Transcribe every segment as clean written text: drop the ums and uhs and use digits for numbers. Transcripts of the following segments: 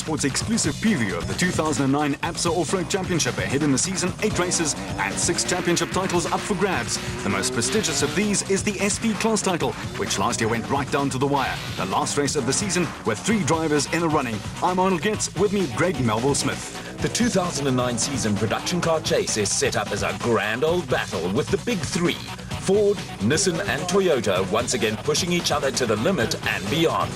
Sports exclusive preview of the 2009 ABSA Off-Road Championship. Ahead in the season, 8 races and 6 championship titles up for grabs. The most prestigious of these is the SP Class title, which last year went right down to the wire. The last race of the season with 3 drivers in the running. I'm Arnold Getz, with me Greg Melville Smith. The 2009 season production car chase is set up as a grand old battle with the big 3. Ford, Nissan and Toyota once again pushing each other to the limit and beyond.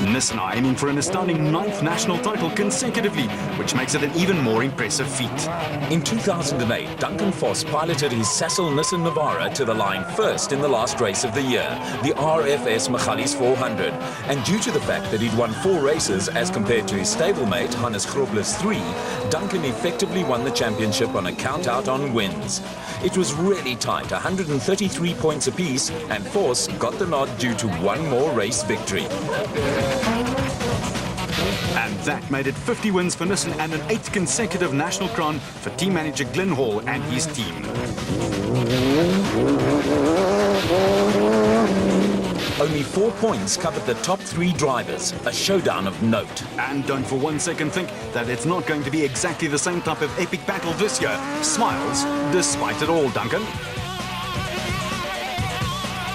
Nissan are aiming for an astounding 9th national title consecutively, which makes it an even more impressive feat. In 2008, Duncan Foss piloted his Sassel Nissan Navara to the line first in the last race of the year, the RFS Michalis 400. And due to the fact that he'd won 4 races as compared to his stablemate Hannes Grobler's 3, Duncan effectively won the championship on a count-out on wins. It was really tight, 133 points apiece, and Foss got the nod due to 1 more race victory. And that made it 50 wins for Nissan and an 8th consecutive national crown for team manager Glenn Hall and his team. Only 4 points covered the top 3 drivers, a showdown of note. And don't for one second think that it's not going to be exactly the same type of epic battle this year. Smiles, despite it all, Duncan.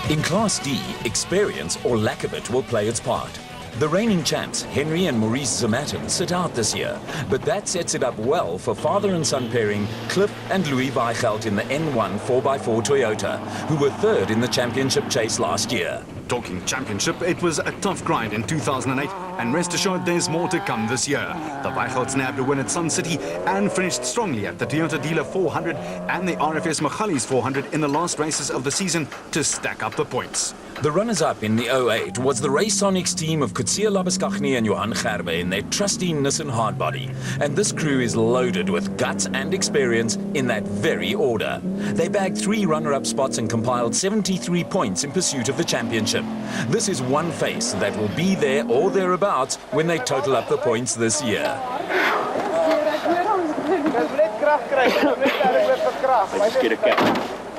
In Class D, experience or lack of it will play its part. The reigning champs, Henry and Maurice Zamatin, sit out this year, but that sets it up well for father and son pairing Cliff and Louis Weichelt in the N1 4x4 Toyota, who were 3rd in the championship chase last year. Talking championship, it was a tough grind in 2008, and rest assured there's more to come this year. The Weichelts nabbed a win at Sun City and finished strongly at the Toyota Dealer 400 and the RFS Michalis 400 in the last races of the season to stack up the points. The runners-up in the 08 was the Racesonics team of Kutsia Labuskaghni and Johan Gerwe in their trusty Nissan hardbody. And this crew is loaded with guts and experience in that very order. They bagged 3 runner-up spots and compiled 73 points in pursuit of the championship. This is one face that will be there or thereabouts when they total up the points this year.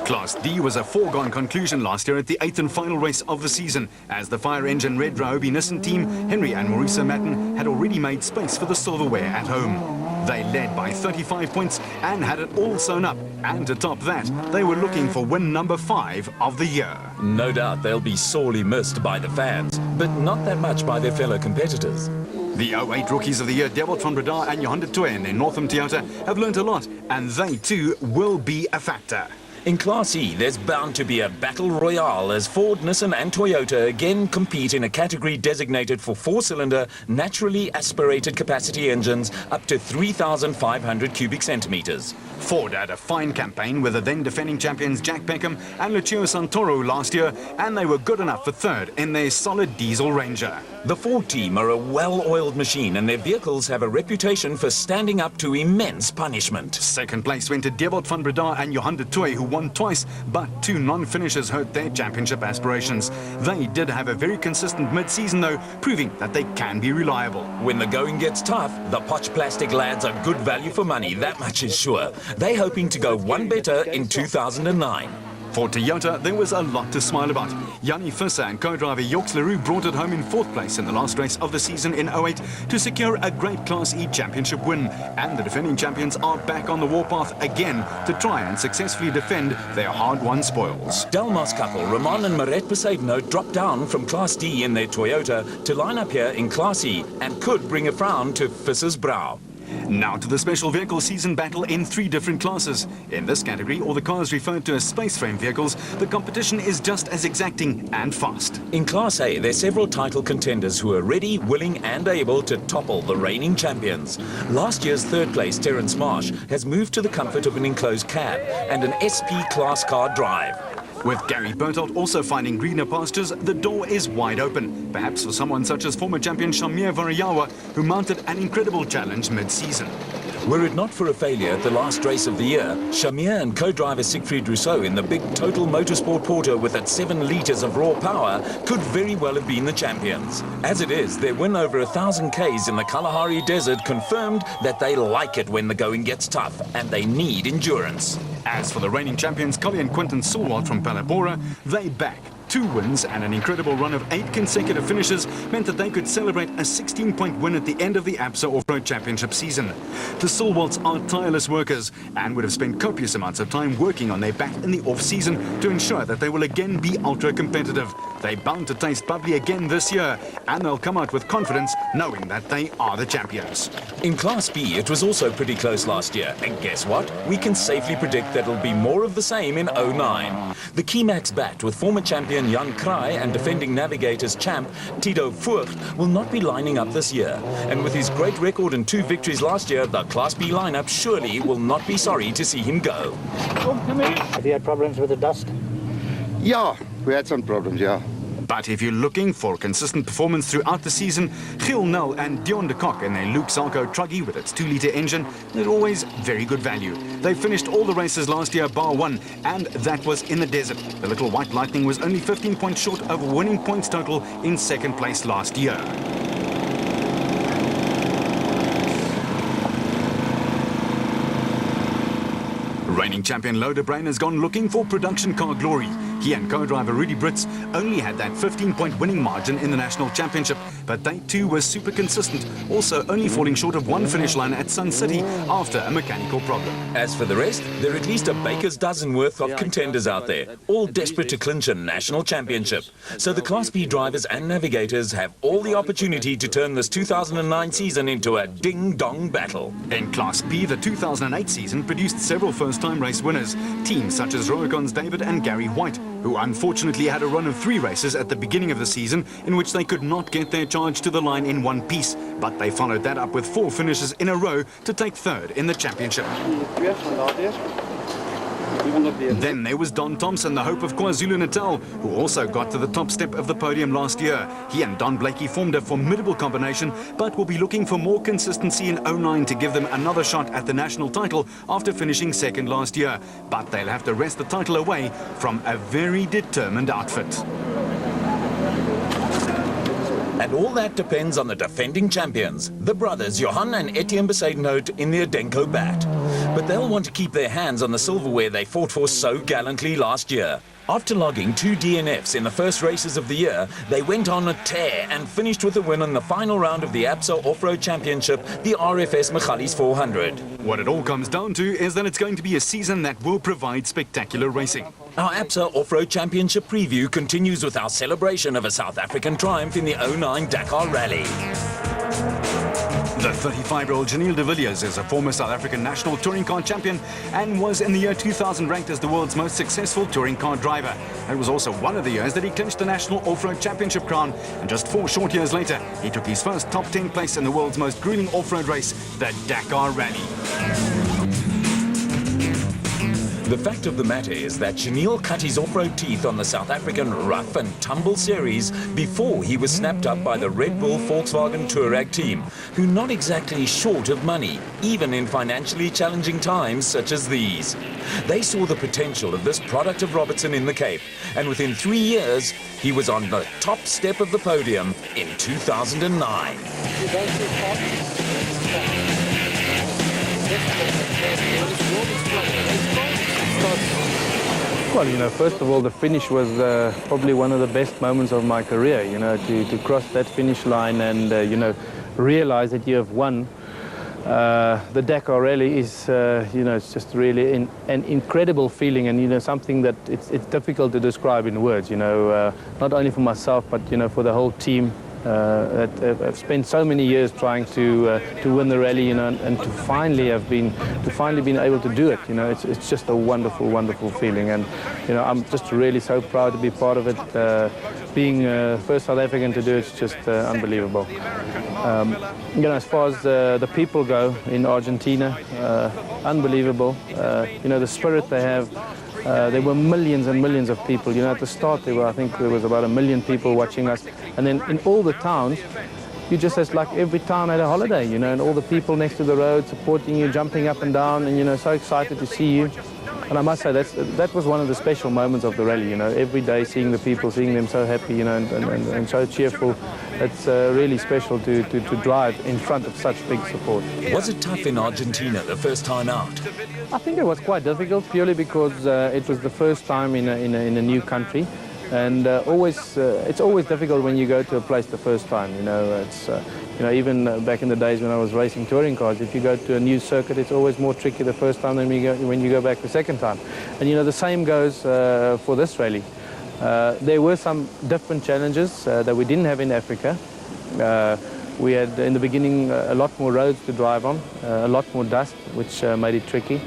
Class D was a foregone conclusion last year at the 8th and final race of the season, as the fire engine Red Ryobi Nissan team, Henry and Maurice Matten, had already made space for the silverware at home. They led by 35 points and had it all sewn up, and to top that, they were looking for win number 5 of the year. No doubt they'll be sorely missed by the fans, but not that much by their fellow competitors. The 08 Rookies of the Year, Dewald van Breda and Johan de Tooy in their Northam Toyota, have learnt a lot, and they too will be a factor. In Class E, there's bound to be a battle royale as Ford, Nissan and Toyota again compete in a category designated for 4-cylinder, naturally aspirated capacity engines up to 3,500 cubic centimeters. Ford had a fine campaign with the then defending champions Jack Peckham and Lucio Santoro last year, and they were good enough for 3rd in their solid diesel Ranger. The Ford team are a well-oiled machine, and their vehicles have a reputation for standing up to immense punishment. 2nd place went to Dewald van Breda and Johan de Tooy, who won twice, but 2 non-finishers hurt their championship aspirations. They did have a very consistent mid-season though, proving that they can be reliable. When the going gets tough, the Potch Plastic lads are good value for money, that much is sure. They're hoping to go one better in 2009. For Toyota, there was a lot to smile about. Jannie Visser and co-driver Yorks Leroux brought it home in 4th place in the last race of the season in 08 to secure a great Class E championship win. And the defending champions are back on the warpath again to try and successfully defend their hard-won spoils. Delmas couple Roman and Maret Poseidno dropped down from Class D in their Toyota to line up here in Class E and could bring a frown to Visser's brow. Now to the special vehicle season battle in 3 different classes. In this category, all the cars referred to as space frame vehicles, the competition is just as exacting and fast. In Class A, there are several title contenders who are ready, willing and able to topple the reigning champions. Last year's 3rd place, Terence Marsh, has moved to the comfort of an enclosed cab and an SP class car drive. With Gary Bertolt also finding greener pastures, the door is wide open, perhaps for someone such as former champion Shamir Variawa, who mounted an incredible challenge mid-season. Were it not for a failure at the last race of the year, Shamir and co-driver Siegfried Rousseau in the big Total Motorsport Porter with its 7 litres of raw power could very well have been the champions. As it is, their win over 1,000 Ks in the Kalahari Desert confirmed that they like it when the going gets tough and they need endurance. As for the reigning champions, Collie and Quinton Sulwald from Palabora, they back 2 wins and an incredible run of 8 consecutive finishes meant that they could celebrate a 16-point win at the end of the Absa Off-Road Championship season. The Silwalts are tireless workers and would have spent copious amounts of time working on their back in the off-season to ensure that they will again be ultra-competitive. They're bound to taste bubbly again this year, and they'll come out with confidence knowing that they are the champions. In Class B, it was also pretty close last year, and guess what? We can safely predict that it'll be more of the same in 09. The Keymax bat with former champion Jan Kraai and defending Navigators champ Tito Voigt will not be lining up this year. And with his great record and 2 victories last year, the Class B lineup surely will not be sorry to see him go. Have you had problems with the dust? Yeah, we had some problems, yeah. But if you're looking for consistent performance throughout the season, Giel Nel and Dion de Kock in their Luke Salco Truggy with its 2-litre engine is always very good value. They finished all the races last year bar 1, and that was in the desert. The Little White Lightning was only 15 points short of winning points total in 2nd place last year. Reigning champion Loader Brain has gone looking for production car glory. He and co-driver Rudy Brits only had that 15-point winning margin in the National Championship, but they too were super consistent, also only falling short of 1 finish line at Sun City after a mechanical problem. As for the rest, there are at least a baker's dozen worth of contenders out there, all desperate to clinch a national championship. So the Class B drivers and navigators have all the opportunity to turn this 2009 season into a ding-dong battle. In Class B, the 2008 season produced several first-time race winners, teams such as Roacon's David and Gary White, who unfortunately had a run of 3 races at the beginning of the season in which they could not get their charge to the line in one piece, but they followed that up with 4 finishes in a row to take 3rd in the championship. Then there was Don Thompson, the hope of KwaZulu-Natal, who also got to the top step of the podium last year. He and Don Blakey formed a formidable combination, but will be looking for more consistency in 09 to give them another shot at the national title after finishing 2nd last year. But they'll have to wrest the title away from a very determined outfit. And all that depends on the defending champions, the brothers Johan and Etienne Besaidenout in the Adenko bat. But they'll want to keep their hands on the silverware they fought for so gallantly last year. After logging 2 DNFs in the first races of the year, they went on a tear and finished with a win in the final round of the Absa Off-Road Championship, the RFS Michalis 400. What it all comes down to is that it's going to be a season that will provide spectacular racing. Our Absa Off-Road Championship preview continues with our celebration of a South African triumph in the 09 Dakar Rally. The 35-year-old Janiel de Villiers is a former South African national touring car champion and was in the year 2000 ranked as the world's most successful touring car driver. It was also one of the years that he clinched the National Off-Road Championship crown, and just 4 short years later, he took his first top 10 place in the world's most grueling off-road race, the Dakar Rally. The fact of the matter is that Janiel cut his off-road teeth on the South African Rough and Tumble series before he was snapped up by the Red Bull Volkswagen Touareg team, who not exactly short of money, even in financially challenging times such as these. They saw the potential of this product of Robertson in the Cape, and within 3 years, he was on the top step of the podium in 2009. Well, you know, first of all, the finish was probably one of the best moments of my career, you know, to cross that finish line and, you know, realize that you have won. The Dakar Rally is, you know, it's just really an incredible feeling, and, you know, something that it's difficult to describe in words, you know, not only for myself, but, you know, for the whole team. I've spent so many years trying to win the rally, you know, and to finally been able to do it, you know, it's just a wonderful, wonderful feeling, and, you know, I'm just really so proud to be part of it. Being first South African to do it's just unbelievable. You know, as far as the people go in Argentina, unbelievable. You know, the spirit they have. There were millions and millions of people. You know, at the start I think there was about 1 million people watching us, and then in all the towns, you just as like every town had a holiday, you know, and all the people next to the road supporting you, jumping up and down, and, you know, so excited to see you. And I must say that was one of the special moments of the rally, you know, every day seeing the people, seeing them so happy, you know, and so cheerful. It's really special to drive in front of such big support. Was it tough in Argentina the first time out? I think it was quite difficult, purely because it was the first time in a new country. And it's always difficult when you go to a place the first time. You know, even back in the days when I was racing touring cars, if you go to a new circuit, it's always more tricky the first time than when you go back the second time. And you know, the same goes for this rally. There were some different challenges that we didn't have in Africa. We had in the beginning a lot more roads to drive on, a lot more dust, which made it tricky.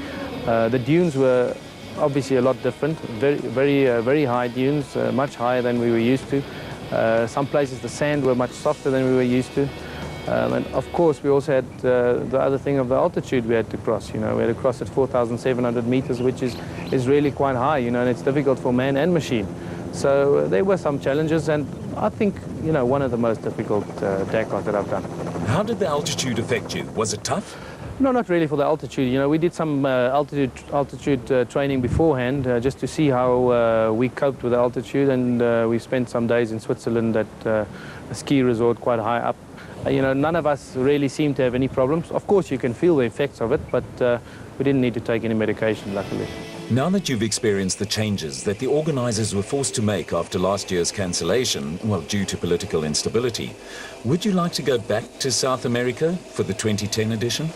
The dunes were obviously a lot different, very high dunes, much higher than we were used to. Some places the sand were much softer than we were used to. And of course we also had the other thing of the altitude we had to cross. You know, we had to cross at 4,700 meters, which is really quite high, you know, and it's difficult for man and machine. So there were some challenges, and I think, you know, one of the most difficult Dakars that I've done. How did the altitude affect you? Was it tough? No, not really for the altitude. You know, we did some altitude training beforehand just to see how we coped with the altitude, and we spent some days in Switzerland at a ski resort quite high up. You know, none of us really seemed to have any problems. Of course, you can feel the effects of it, but we didn't need to take any medication, luckily. Now that you've experienced the changes that the organisers were forced to make after last year's cancellation, well, due to political instability, would you like to go back to South America for the 2010 edition?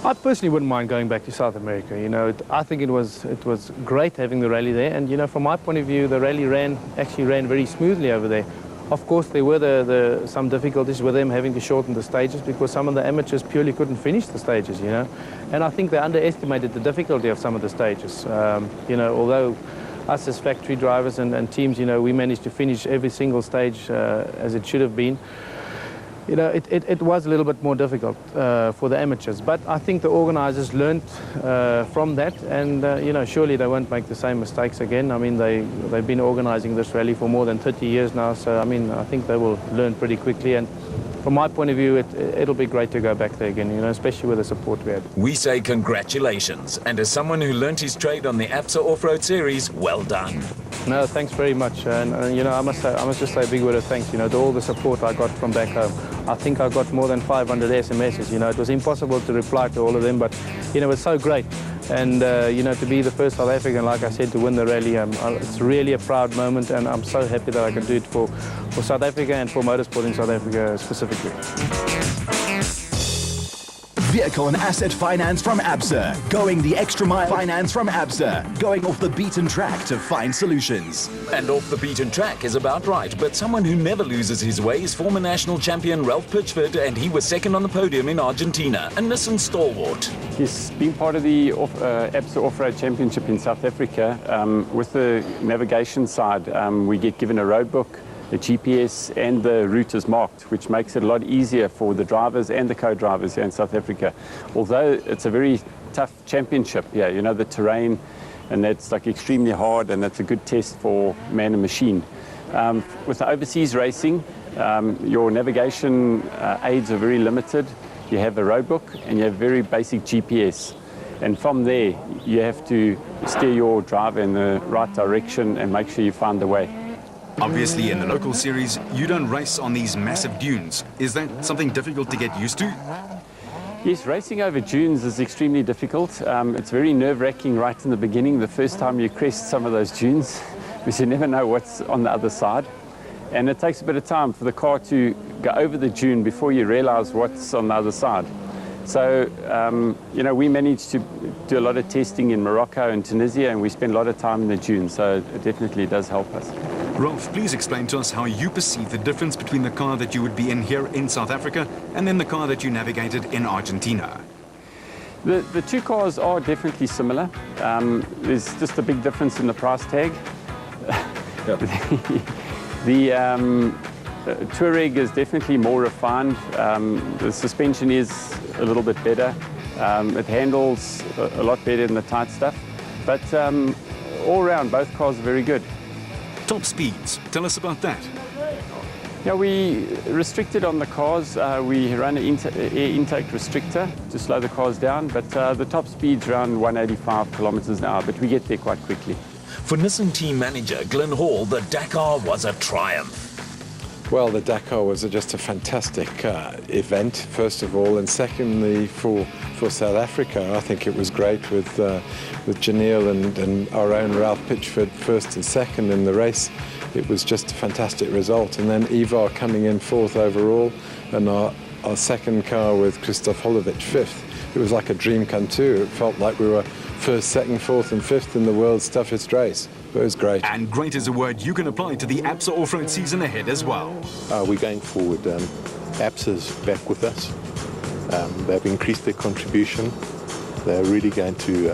I personally wouldn't mind going back to South America. You know, I think it was great having the rally there, and you know, from my point of view, the rally actually ran very smoothly over there. Of course, there were some difficulties with them having to shorten the stages because some of the amateurs purely couldn't finish the stages, you know. And I think they underestimated the difficulty of some of the stages. You know, although us as factory drivers and teams, you know, we managed to finish every single stage as it should have been. You know, it was a little bit more difficult for the amateurs, but I think the organisers learned from that, and you know, surely they won't make the same mistakes again. I mean, they've been organising this rally for more than 30 years now, so I mean, I think they will learn pretty quickly. And from my point of view, it'll be great to go back there again, you know, especially with the support we had. We say congratulations, and as someone who learnt his trade on the ABSA Off-Road Series, well done. No, thanks very much, and you know, I must just say a big word of thanks, you know, to all the support I got from back home. I think I got more than 500 SMSs, you know, it was impossible to reply to all of them, but you know, it's so great. And you know, to be the first South African, like I said, to win the rally, it's really a proud moment, and I'm so happy that I can do it for South Africa and for motorsport in South Africa specifically. Vehicle and asset finance from ABSA. Going the extra mile. Finance from ABSA. Going off the beaten track to find solutions. And off the beaten track is about right, but someone who never loses his way is former national champion Ralph Pitchford, and he was second on the podium in Argentina, a Nissan stalwart. He's been part of the ABSA Off-Road Championship in South Africa. With the navigation side, we get given a road book, the GPS and the route is marked, which makes it a lot easier for the drivers and the co-drivers here in South Africa. Although it's a very tough championship, yeah, you know, the terrain, and that's like extremely hard, and that's a good test for man and machine. With the overseas racing, your navigation aids are very limited. You have a road book and you have very basic GPS. And from there, you have to steer your driver in the right direction and make sure you find the way. Obviously, in the local series, you don't race on these massive dunes. Is that something difficult to get used to? Yes, racing over dunes is extremely difficult. It's very nerve-wracking right in the beginning, the first time you crest some of those dunes, because you never know what's on the other side. And it takes a bit of time for the car to go over the dune before you realize what's on the other side. So, you know, we managed to do a lot of testing in Morocco and Tunisia, and we spend a lot of time in the dunes, so it definitely does help us. Ralph, please explain to us how you perceive the difference between the car that you would be in here in South Africa and then the car that you navigated in Argentina. The two cars are definitely similar. There's just a big difference in the price tag. The Touareg is definitely more refined. The suspension is a little bit better. It handles a lot better than the tight stuff. But all around, both cars are very good. Top speeds, tell us about that. Yeah, we restricted on the cars. We run an air intake restrictor to slow the cars down, but the top speed's around 185 kilometers an hour, but we get there quite quickly. For Nissan team manager Glenn Hall, the Dakar was a triumph. Well, the Dakar was just a fantastic event, first of all, and secondly for South Africa. I think it was great with Janelle and our own Ralph Pitchford first and second in the race. It was just a fantastic result. And then Ivar coming in fourth overall, and our second car with Christoph Holovic fifth. It was like a dream come true. It felt like we were first, second, fourth and fifth in the world's toughest race. But it was great. And great is a word you can apply to the ABSA off-road season ahead as well. We're going forward. ABSA's back with us. They've increased their contribution. They're really going to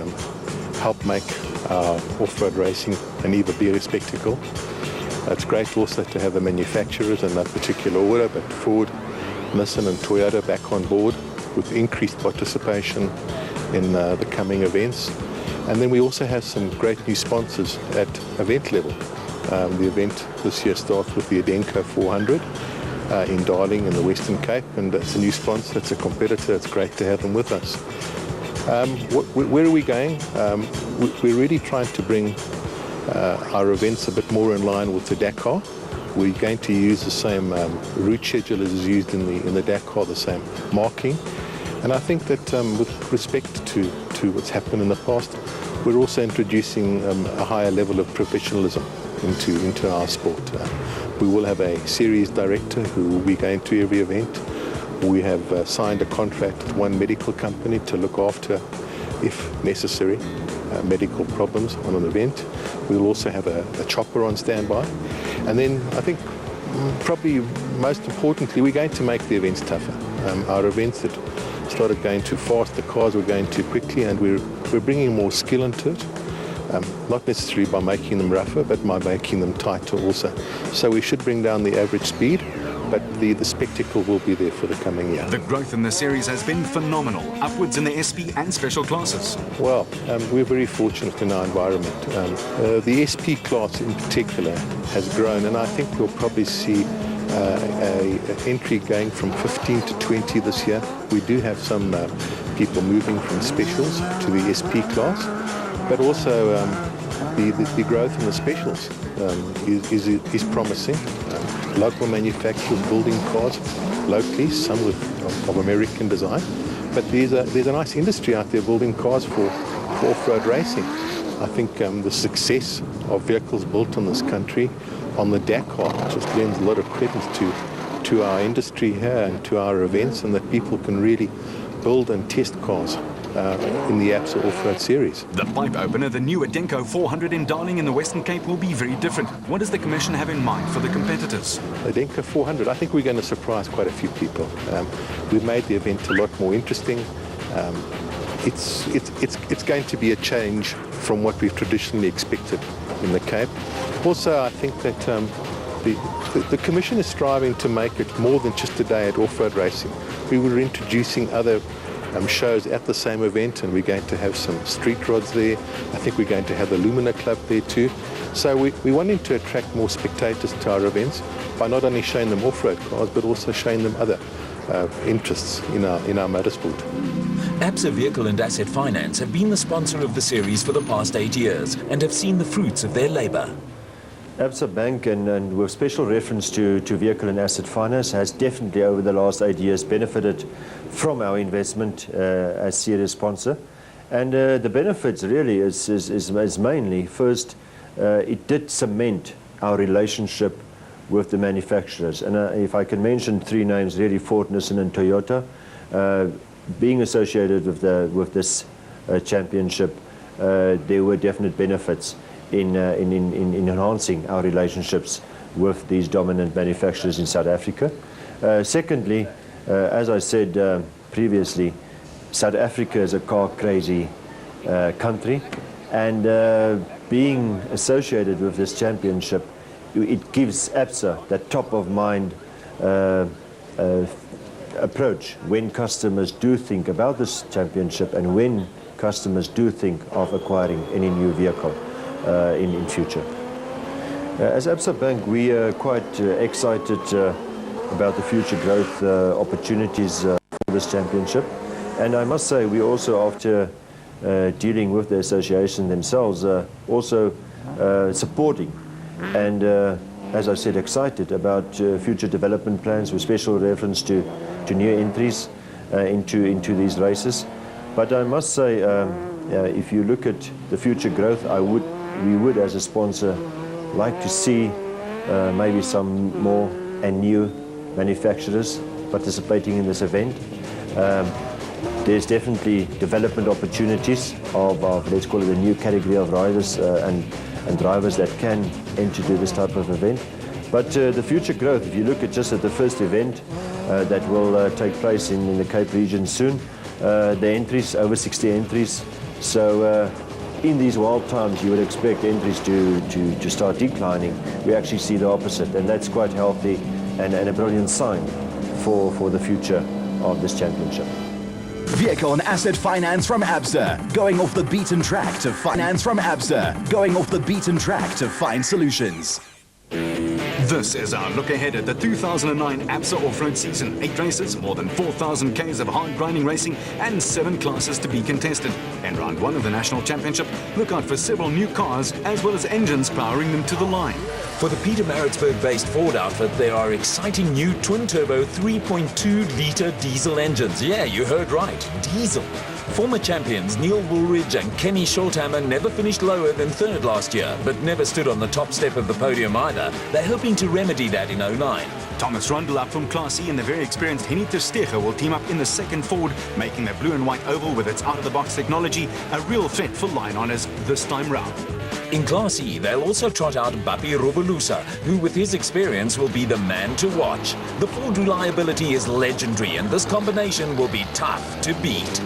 help make our off-road racing an even bigger spectacle. It's great also to have the manufacturers in that particular order, but Ford, Nissan and Toyota back on board with increased participation in the coming events. And then we also have some great new sponsors at event level. The event this year starts with the Edenko 400 in Darling in the Western Cape, and it's a new sponsor, it's a competitor, it's great to have them with us. Where are we going? We're really trying to bring our events a bit more in line with the Dakar. We're going to use the same route schedule as is used in the Dakar, the same marking. And I think that with respect to what's happened in the past, we're also introducing a higher level of professionalism into our sport. We will have a series director who will be going to every event. We have signed a contract with one medical company to look after, if necessary, medical problems on an event. We'll also have a chopper on standby. And then I think probably most importantly, we're going to make the events tougher. Our events that started going too fast, the cars were going too quickly, and we're bringing more skill into it. Not necessarily by making them rougher, but by making them tighter also. So we should bring down the average speed, but the spectacle will be there for the coming year. The growth in the series has been phenomenal, upwards in the SP and special classes. Well, we're very fortunate in our environment. The SP class in particular has grown, and I think we'll probably see an entry going from 15 to 20 this year. We do have some people moving from specials to the SP class, but also the growth in the specials is promising. Local manufacturers building cars locally, some of American design, but there's a nice industry out there building cars for off-road racing. I think the success of vehicles built in this country on the Dakar just lends a lot of credit to our industry here and to our events, and that people can really build and test cars in the ABSA Off-Road Series. The pipe opener, the new Edenko 400 in Darling in the Western Cape, will be very different. What does the Commission have in mind for the competitors? Edenko 400, I think we're going to surprise quite a few people. We've made the event a lot more interesting. It's going to be a change from what we've traditionally expected in the Cape. Also, I think that the Commission is striving to make it more than just a day at off-road racing. We were introducing other shows at the same event, and we're going to have some street rods there. I think we're going to have the Lumina Club there too. So we're wanting to attract more spectators to our events by not only showing them off-road cars, but also showing them other interests in our motorsport. ABSA Vehicle and Asset Finance have been the sponsor of the series for the past 8 years and have seen the fruits of their labor. ABSA Bank, and with special reference to Vehicle and Asset Finance, has definitely over the last 8 years benefited from our investment as series sponsor. And the benefits really is mainly, first, it did cement our relationship with the manufacturers. And if I can mention three names, really, Ford, Nissan and Toyota, being associated with this championship, there were definite benefits in enhancing our relationships with these dominant manufacturers in South Africa. Secondly, as I said previously, South Africa is a car-crazy country, and being associated with this championship, it gives ABSA that top-of-mind approach when customers do think about this championship and when customers do think of acquiring any new vehicle in future. As ABSA Bank, we are quite excited about the future growth opportunities for this championship. And I must say, we also, after dealing with the association themselves, also supporting and as I said, excited about future development plans with special reference to new entries into these races. But I must say, if you look at the future growth, we would as a sponsor like to see maybe some more and new manufacturers participating in this event. There's definitely development opportunities of let's call it a new category of riders and drivers that can enter to this type of event. But the future growth, if you look at just at the first event that will take place in the Cape region soon, the entries, over 60 entries. So in these wild times, you would expect entries to start declining. We actually see the opposite, and that's quite healthy and a brilliant sign for the future of this championship. Vehicle and asset finance from ABSA. Going off the beaten track to finance from ABSA. Going off the beaten track to find solutions. This is our look ahead at the 2009 ABSA Off-Road season. 8 races, more than 4,000 Ks of hard grinding racing, and 7 classes to be contested. In round 1 of the National Championship, look out for several new cars, as well as engines powering them to the line. For the Peter Maritzburg-based Ford outfit, there are exciting new twin-turbo 3.2-litre diesel engines. Yeah, you heard right, diesel. Former champions Neil Woolridge and Kenny Shorthammer never finished lower than 3rd last year, but never stood on the top step of the podium either. They're hoping to remedy that in 09. Thomas Rundle up from Class E and the very experienced Henny ter Steege will team up in the 2nd Ford, making the blue and white oval with its out-of-the-box technology a real threat for line honours this time round. In Class E, they'll also trot out Bapi Robolusa, who with his experience will be the man to watch. The Ford reliability is legendary, and this combination will be tough to beat.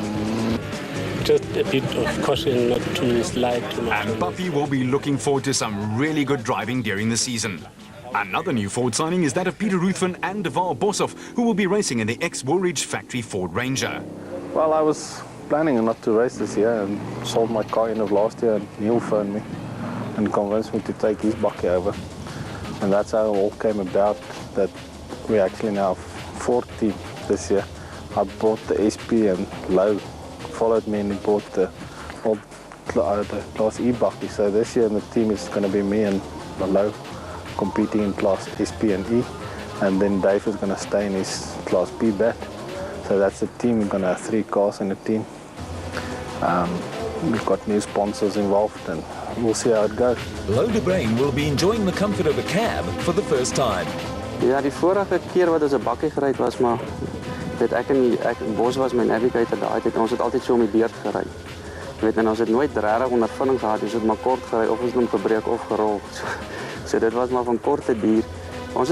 Just a bit of caution not to slide too much. And Bapi will be looking forward to some really good driving during the season. Another new Ford signing is that of Peter Ruthven and Deval Boshoff, who will be racing in the ex-Woolridge factory Ford Ranger. Well, I was planning not to race this year and sold my car end of last year, and Neil phoned me and convinced me to take his bakkie over. And that's how it all came about, that we actually now have 4 teams this year. I bought the SP and Lowe followed me and he bought the Class E bakkie. So this year the team is going to be me and Lowe competing in Class SP and E. And then Dave is going to stay in his Class B bat. So that's the team. We're going to have 3 cars in the team. We've got new sponsors involved and we'll see how it goes. Lowe de Bruin will be enjoying the comfort of a cab for the first time. Ja, die vorige keer wat ons 'n bakkie gery was, maar ek Bos was my navigator daai tyd. Ons het altyd so om die beurt gery. Jy weet, en ons het nooit regtig ondervinding gehad. Ons het maar kort gery of ons het hom gebreek of gerol. So dit was maar van korte duur. Ons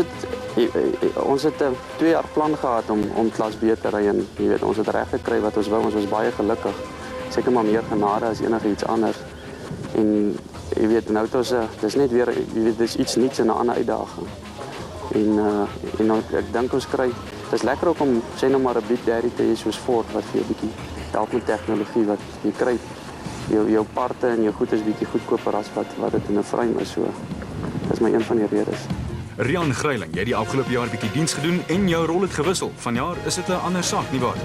het 2 jaar plan gehad om Klas B te ry en jy weet, ons het reg gekry wat ons wou. Ons was baie gelukkig. Seker maar meer genade as enigiets anders. En jy weet, nou het ons dis net weer, jy weet, dis iets nuuts en 'n ander uitdaging. En ek dink ons kry, dis lekker ook om sê nou maar 'n big daddy te hê soos Ford wat vir jou 'n bietjie help met tegnologie, wat jy kry jou parte en jou goed is bietjie goedkoper as wat dit in 'n frame is. So dis my een van die redes. Rian Greiling, jy het die afgelope jaar 'n bietjie diens gedoen en jou rol het gewissel. Vanjaar is dit 'n ander saak, nie waar?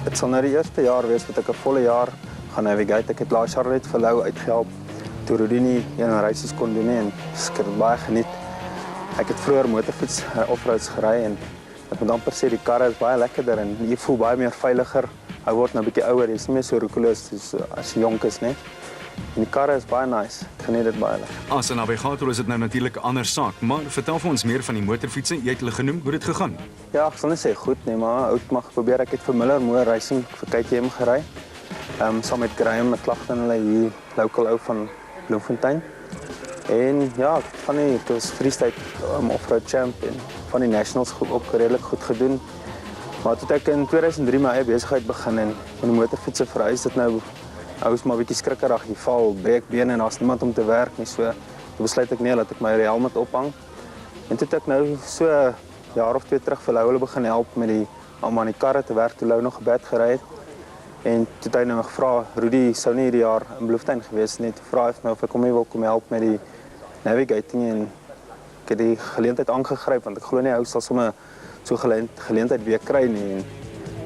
Dit sal nou die eerste jaar wees wat ek 'n volle jaar gaan navigate. Ek het laas jaar net vir Lou uitgehelp toe Rudy nie een races kon doen nie en ek het baie geniet. Ek het vroeër motorfiets off-roads gery en ek moet amper sê die karre is baie lekkerder en jy voel baie meer veiliger. Hy word nou 'n bietjie ouer, jy's nie meer so roekeloos as jy jonk is, nie. En die karre is baie nice. Ek geniet dit baie lekker. As 'n navigator is dit nou natuurlik 'n ander saak, maar vertel vir ons meer van die motorfietsse. Jy het hulle genoem, hoe dit gegaan? Ja, ek sal net sê goed, nee, maar oud mag probeer. Ek het vir Miller Moore Racing vir KTM gery. Saam met Graham McLaughlin, hulle hier local ou van Bloemfontein. En ja, van die dus freestyle off-road champ en van die nationals ook redelik goed gedoen. Maar toe ek in 2003 my eie besigheid begin en met die motorfietsse vereis dit nou ou's maar 'n bietjie skrikkerig, jy val, breek bene en daar's niemand om te werk nie. So besluit ek nee, laat ek my helm ophang. En toe het ek nou so 'n jaar of 2 terug vir hulle begin help met die aan die karre te werk toe Lou nog gebed gery het. En toe het hy nou gevra, Rudy sou nie hierdie jaar in Bloemfontein gewees nie. Toe vra hy nou of ek hom nie wil kom help met die navigating en ek het die geleentheid aangegryp want ek glo nie hy sal sommer so geleentheid weer kry nie. En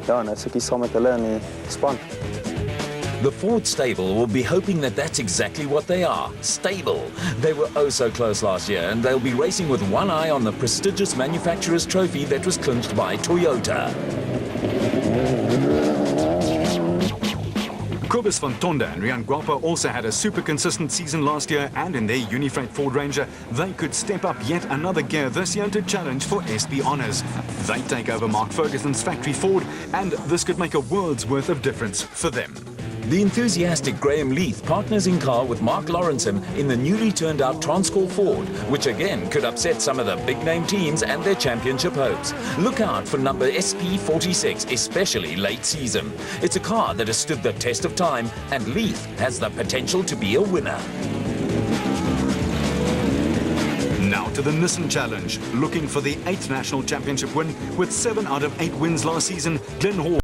ja, nou is ek hier saam met hulle in die span. The Ford stable will be hoping that that's exactly what they are, stable. They were oh so close last year, and they'll be racing with one eye on the prestigious manufacturer's trophy that was clinched by Toyota. Kobus van Tonda and Rian Guapa also had a super consistent season last year, and in their Unifreight Ford Ranger, they could step up yet another gear this year to challenge for SP honours. They take over Mark Ferguson's factory Ford, and this could make a world's worth of difference for them. The enthusiastic Graham Leith partners in car with Mark Lawrenson in the newly turned out Transcall Ford, which again could upset some of the big name teams and their championship hopes. Look out for number SP46, especially late season. It's a car that has stood the test of time, and Leith has the potential to be a winner. Now to the Nissan Challenge, looking for the 8th national championship win with 7 out of 8 wins last season. Glenn Hall